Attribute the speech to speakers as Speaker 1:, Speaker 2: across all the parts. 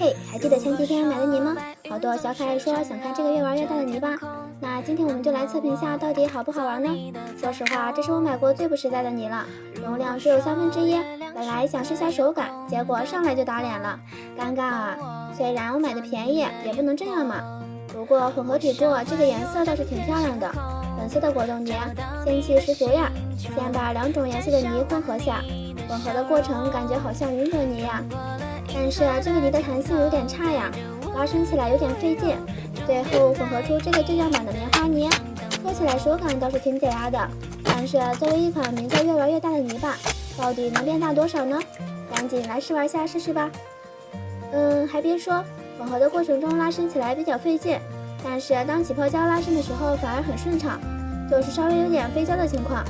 Speaker 1: 嘿，还记得前几天买的泥吗？好多小可爱说想看这个越玩越大的泥巴。那今天我们就来测评下到底好不好玩呢？说实话，这是我买过最不实在的泥了，容量只有1/3。本来想试下手感，结果上来就打脸了，尴尬啊！虽然我买的便宜，也不能这样嘛。不过混合体过，这个颜色倒是挺漂亮的，粉色的果冻泥，仙气十足呀！先把2种颜色的泥混合下，混合的过程感觉好像云朵泥呀。但是这个泥的弹性有点差呀，拉伸起来有点费劲。最后混合出这个最样版的棉花泥，搓起来手感倒是挺解压的。但是作为一款名叫越玩越大的泥巴，到底能变大多少呢？赶紧来试玩下试试吧。还别说，混合的过程中拉伸起来比较费劲，但是当起泡胶拉伸的时候反而很顺畅，就是稍微有点飞胶的情况，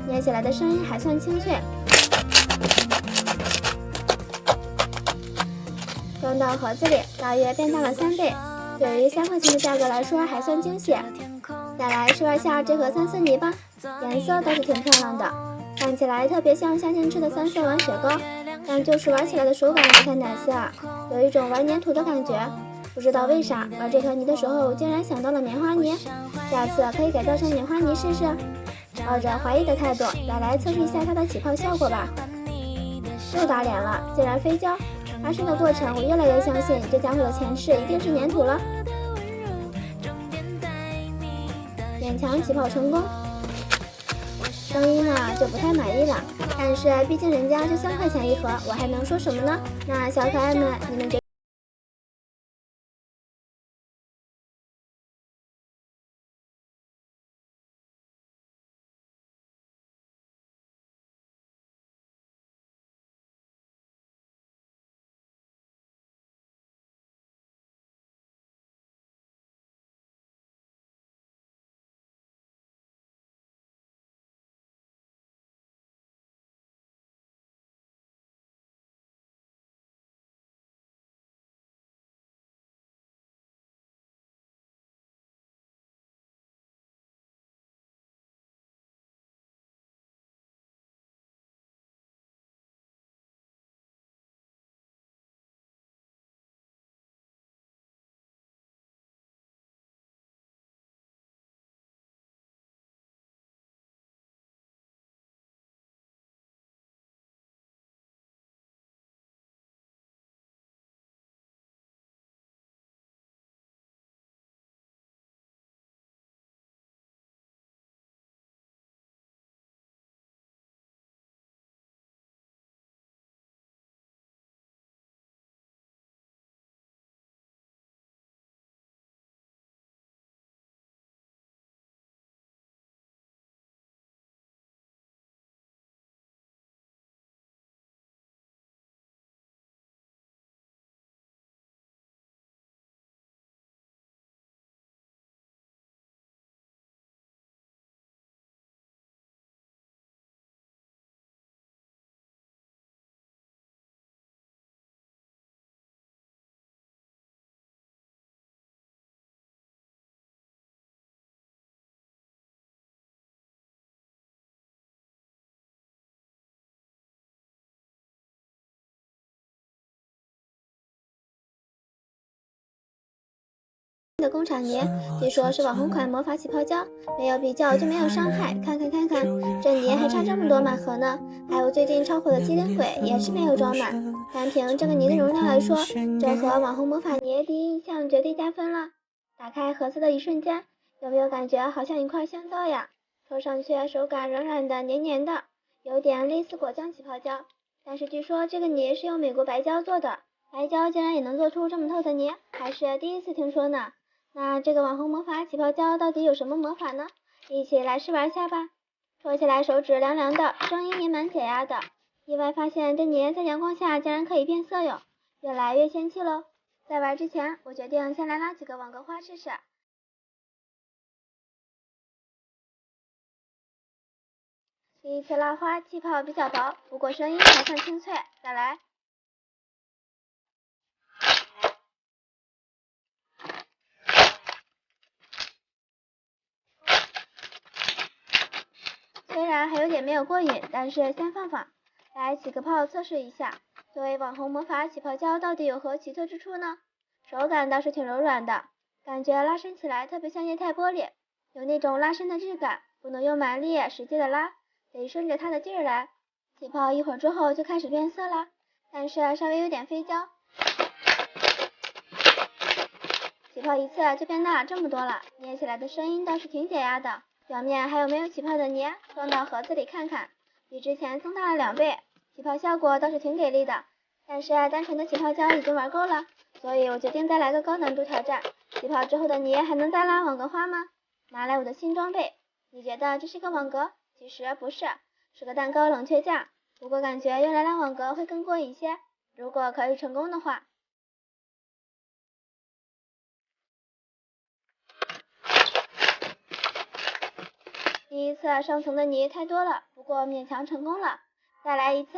Speaker 1: 捏起来的声音还算清脆。装到盒子里，大约变大了3倍，对于3块钱的价格来说还算惊喜。再来试玩下这盒3色泥吧，颜色倒是挺漂亮的，看起来特别像夏天吃的3色丸雪糕，但就是玩起来的手感不太奶色啊，有一种玩粘土的感觉。不知道为啥玩这条泥的时候竟然想到了棉花泥，下次可以改造成棉花泥试试。抱着怀疑的态度，再来测试一下它的起泡效果吧。又打脸了，竟然飞胶！拉伸的过程，我越来越相信这家伙的前世一定是粘土了。勉强起泡成功，声音呢就不太满意了，但是毕竟人家就3块钱一盒，我还能说什么呢？那小可爱们，你们觉得的工厂泥，据说是网红款魔法起泡胶，没有比较就没有伤害。看，这泥还差这么多满盒呢。还有最近超火的机灵鬼也是没有装满。单凭这个泥的容量来说，这盒网红魔法泥第一印象绝对加分了。打开盒子的一瞬间，有没有感觉好像一块香皂呀？搓上去手感软软的、黏黏的，有点类似果酱起泡胶。但是据说这个泥是用美国白胶做的，白胶竟然也能做出这么透的泥，还是第一次听说呢。那这个网红魔法起泡胶到底有什么魔法呢？一起来试玩一下吧。搓起来手指凉凉的，声音也蛮解压的。意外发现这泥在阳光下竟然可以变色哟，越来越仙气喽。在玩之前，我决定先来拉几个网格花试试。第一次拉花气泡比较薄，不过声音还算清脆。再来。虽然还有点没有过瘾，但是先放放，来起个泡测试一下。作为网红魔法起泡胶到底有何奇特之处呢？手感倒是挺柔软的，感觉拉伸起来特别像液态玻璃，有那种拉伸的质感，不能用蛮力使劲的拉，得顺着它的劲儿来。起泡一会儿之后就开始变色了，但是稍微有点飞胶。起泡一次就变大了这么多了，捏起来的声音倒是挺解压的。表面还有没有起泡的泥，放到盒子里看看，比之前增大了2倍，起泡效果倒是挺给力的。但是单纯的起泡胶已经玩够了，所以我决定再来个高难度挑战。起泡之后的泥还能再拉网格花吗？拿来我的新装备，你觉得这是个网格？其实不是，是个蛋糕冷却架，不过感觉用来拉网格会更过瘾些。如果可以成功的话。第一次上层的泥太多了，不过勉强成功了。再来一次。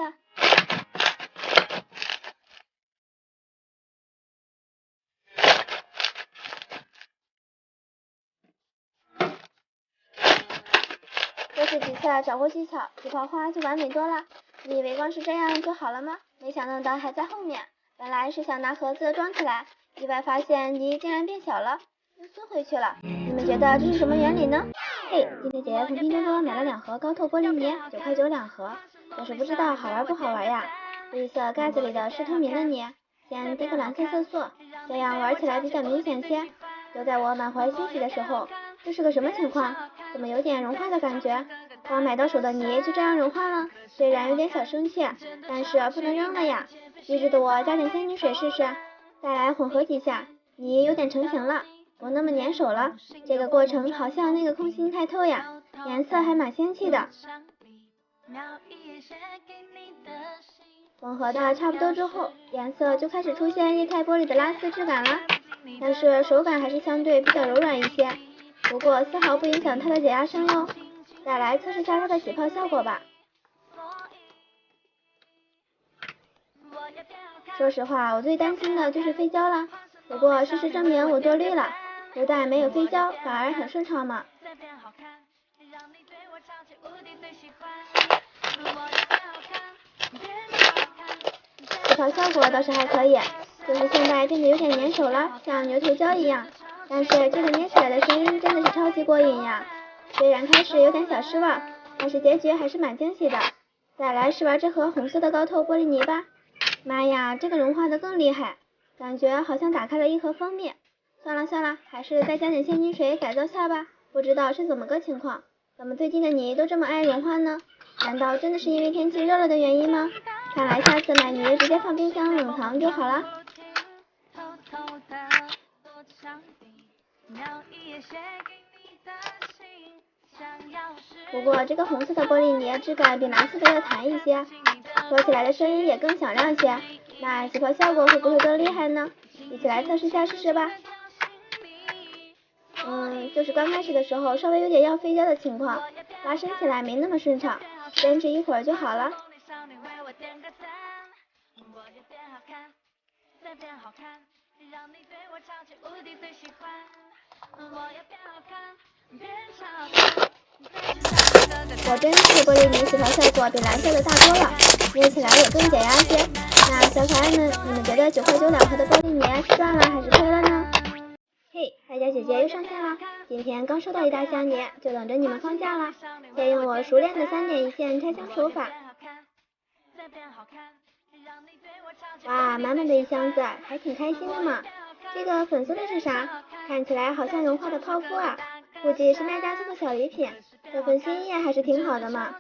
Speaker 1: 多试几次掌握技巧，起泡花就完美多了。你以为光是这样就好了吗？没想到的还在后面。本来是想拿盒子装起来，意外发现泥竟然变小了，又缩回去了。你们觉得这是什么原理呢？嘿，今天姐姐从拼多多买了2盒高透玻璃泥，9.9块2盒，就是不知道好玩不好玩呀。绿色盖子里的是透明的泥，先滴个蓝色色素，这样玩起来比较明显些。就在我满怀欣喜的时候，这是个什么情况？怎么有点融化的感觉？刚买到手的泥就这样融化了，虽然有点小生气，但是不能扔了呀。机智的我加点仙女水试试，再来混合几下，泥有点成型了，不那么粘手了。这个过程好像那个空心太透呀，颜色还蛮仙气的。混合的差不多之后，颜色就开始出现液态玻璃的拉丝质感了，但是手感还是相对比较柔软一些，不过丝毫不影响它的解压声哟。再来测试下它的起泡效果吧。说实话，我最担心的就是飞胶了，不过事实证明我多虑了，不但没有飞胶，反而很顺畅嘛。起泡效果倒是还可以，就是现在变得有点粘手了，像牛头胶一样。但是这个捏起来的声音真的是超级过瘾呀！虽然开始有点小失望，但是结局还是蛮惊喜的。再来试玩这盒红色的高透玻璃泥吧。妈呀，这个融化的更厉害，感觉好像打开了一盒蜂蜜。算了算了，还是再加点仙女水改造下吧。不知道是怎么个情况，怎么最近的泥都这么爱融化呢？难道真的是因为天气热了的原因吗？看来下次买泥直接放冰箱冷藏就好了。不过这个红色的玻璃泥质感比蓝色的要弹一些，搓起来的声音也更响亮些。那起泡效果会不会更厉害呢？一起来测试下试试吧。就是刚开始的时候稍微有点要飞胶的情况，拉伸起来没那么顺畅，坚持一会儿就好了。果真这个玻璃泥起泡效果比蓝色的大多了，捏起来也更解压些。那小可爱们，你们觉得9.9块2盒的玻璃泥是赚了还是亏了呢？嘿，海佳姐姐又上线了，今天刚收到一大箱泥，就等着你们放假啦。先用我熟练的3点一线拆箱手法。哇，满满的一箱子，还挺开心的嘛。这个粉色的是啥？看起来好像融化的泡芙啊，估计是卖家送的小礼品。这份心意还是挺好的嘛。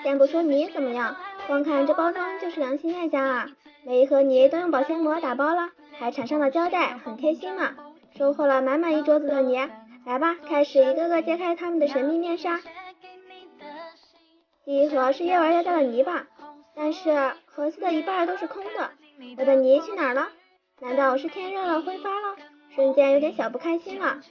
Speaker 1: 先不说泥怎么样，光看这包装就是良心卖家啊。每一盒泥都用保鲜膜打包了，还缠上了胶带，很贴心嘛。收获了满满一桌子的泥，来吧，开始一个个揭开他们的神秘面纱。第一盒是越玩越大的泥巴，但是盒子的一半都是空的，我的泥去哪儿了？难道是天热了挥发了？瞬间有点小不开心了。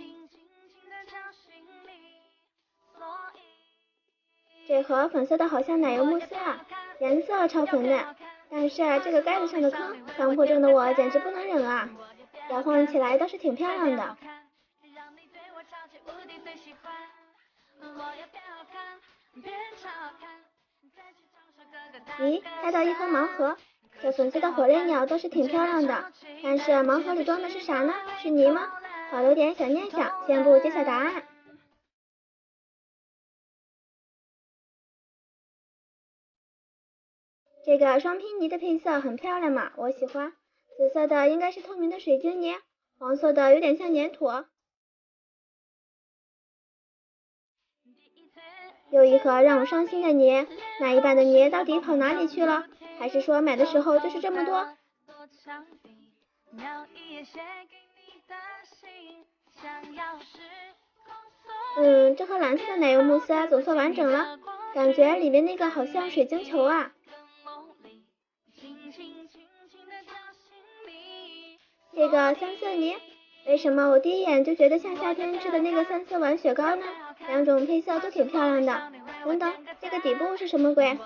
Speaker 1: 这盒粉色的好像奶油慕斯啊，颜色超粉嫩，但是这个盖子上的坑，强迫症的我简直不能忍啊！摇晃起来倒是挺漂亮的。咦，猜到一盒盲盒，这粉色的火烈鸟倒是挺漂亮的，但是盲盒里装的是啥呢？是泥吗？保留点小念想，先不揭晓答案。这个双拼泥的配色很漂亮嘛，我喜欢。紫色的应该是透明的水晶泥，黄色的有点像粘土。又一盒让我伤心的泥，那一半的泥到底跑哪里去了？还是说买的时候就是这么多？这盒蓝色的奶油慕斯总算完整了，感觉里面那个好像水晶球啊。这个三色泥，为什么我第一眼就觉得像夏天吃的那个三色碗雪糕呢？两种配色都挺漂亮的。等等，这个底部是什么鬼？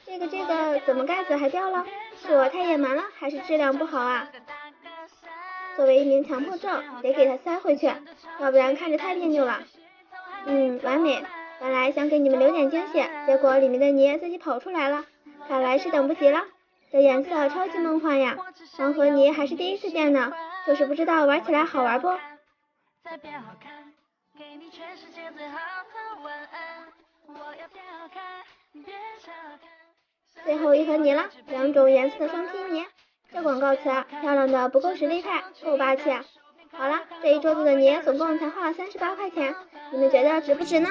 Speaker 1: 这个怎么盖子还掉了？是我太野蛮了，还是质量不好啊？作为一名强迫症，得给它塞回去，要不然看着太别扭了。完美。本来想给你们留点惊喜，结果里面的泥自己跑出来了，看来是等不及了。这颜色超级梦幻呀，黄河泥还是第一次见呢，就是不知道玩起来好玩不？最后一盒泥了，两种颜色的双拼泥，这广告词漂亮的不够实力派，够霸气啊！好了，这一桌子的泥总共才花了38块钱，你们觉得值不值呢？